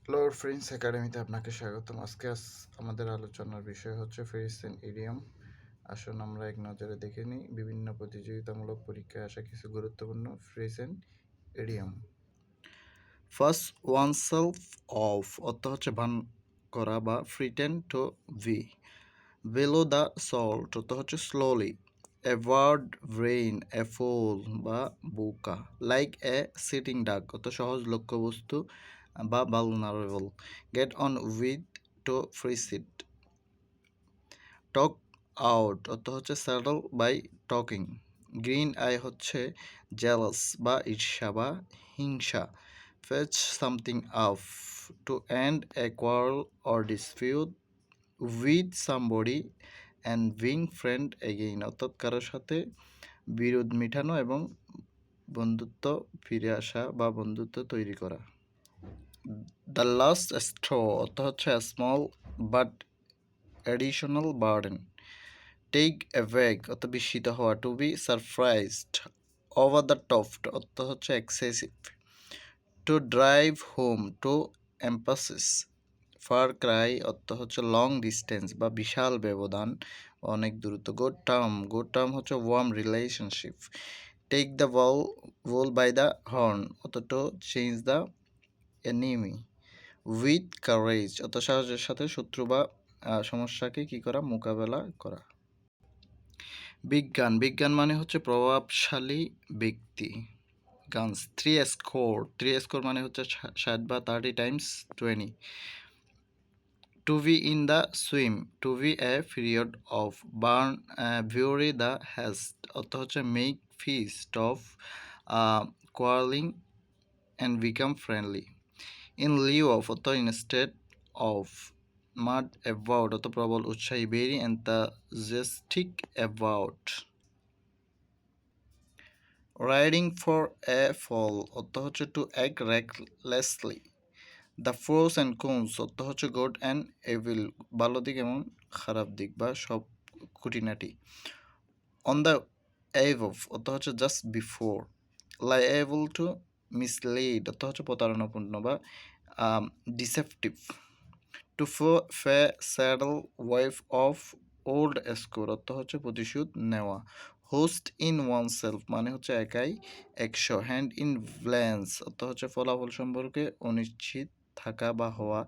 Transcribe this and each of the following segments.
Hello friends একাডেমিতে আপনাকে স্বাগতম। আমাদের আলোচনার বিষয় হচ্ছে ফ্রেজ এন্ড ইডিয়ম। আসুন আমরা এক নজরে দেখে নিই বিভিন্ন প্রতিযোগিতামূলক পরীক্ষায় আসা কিছু গুরুত্বপূর্ণ phrase and idiom. First oneself of অর্থ হচ্ছে ভান করা বা pretend to be. Below the salt অর্থ হচ্ছে slowly. Avoid rain a fool বা বোকা। লাইক এ সিটিং ডাক অর্থ সহজ লক্ষ্যবস্তু বা vulnerable. Get on with to precede. Talk out অর্থ হচ্ছে saddle by talking. Green eye হচ্ছে জেলাস বা ঈর্ষা বা হিংসা। Fetch something up to end a quarrel or dispute with somebody and being friend again অর্থাৎ কারোর সাথে বিরোধ মিটানো এবং বন্ধুত্ব ফিরে আসা বা বন্ধুত্ব তৈরি করা। দ্য লাস্ট স্ট্র অর্থ হচ্ছে small but additional burden. Take awake অর্থ বিস্মিত হওয়া। To be surprised. Over the top অর্থ হচ্ছে excessive. To drive home to emphasis. Far cry অর্থ হচ্ছে লং ডিস্টেন্স বা বিশাল ব্যবধান, অনেক দূরত্ব। গুড টার্ম হচ্ছে warm relationship. Take the bull by the horn অর্থ to change the enemy. With courage অর্থ সাহসের সাথে শত্রু বা সমস্যাকে কি করা, মোকাবেলা করা। বিজ্ঞান মানে হচ্ছে প্রভাবশালী ব্যক্তি। গানস থ্রি স্কোর মানে হচ্ছে 60 বা 30 times 20। To be in the swim to be a period of burn bury the haste অর্থ হচ্ছে make fist of quarrelling and become friendly. In lieu of অর্থ ইনস্টেড অফ। মাড অ্যাবাউট অর্থ প্রবল উৎসাহী। Very enthusiastic about. Riding for a fall অর্থ হচ্ছে to act recklessly. The pros and cons অর্থ হচ্ছে গুড অ্যান্ড এভিল, ভালো দিক এবং খারাপ দিক বা সব খুঁটিনাটি। অন দ্য এভ অফ অর্থ হচ্ছে জাস্ট বিফোর। লাইএবল টু মিসলিড অর্থ হচ্ছে প্রতারণাপূর্ণ বা ডিসেপটিভ। টু ফে saddle wife of old score অর্থ হচ্ছে প্রতিশোধ নেওয়া। হোস্ট ইন ওয়ান সেলফ মানে হচ্ছে একাই একশো। হ্যান্ড ইন ব্ল্যান্স অর্থ হচ্ছে ফলাফল সম্পর্কে অনিশ্চিত থাকা বা হওয়া।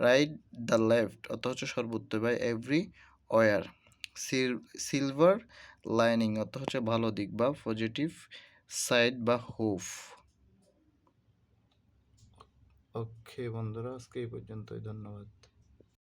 রাইট দ্য লেফট অর্থ হচ্ছে সর্বত্র বা এভরি ওয়ার। সিলভার লাইনিং অর্থ হচ্ছে ভালো দিক বা পজিটিভ সাইড বা হোপ। ওকে বন্ধুরা, আজকে এই পর্যন্তই। ধন্যবাদ।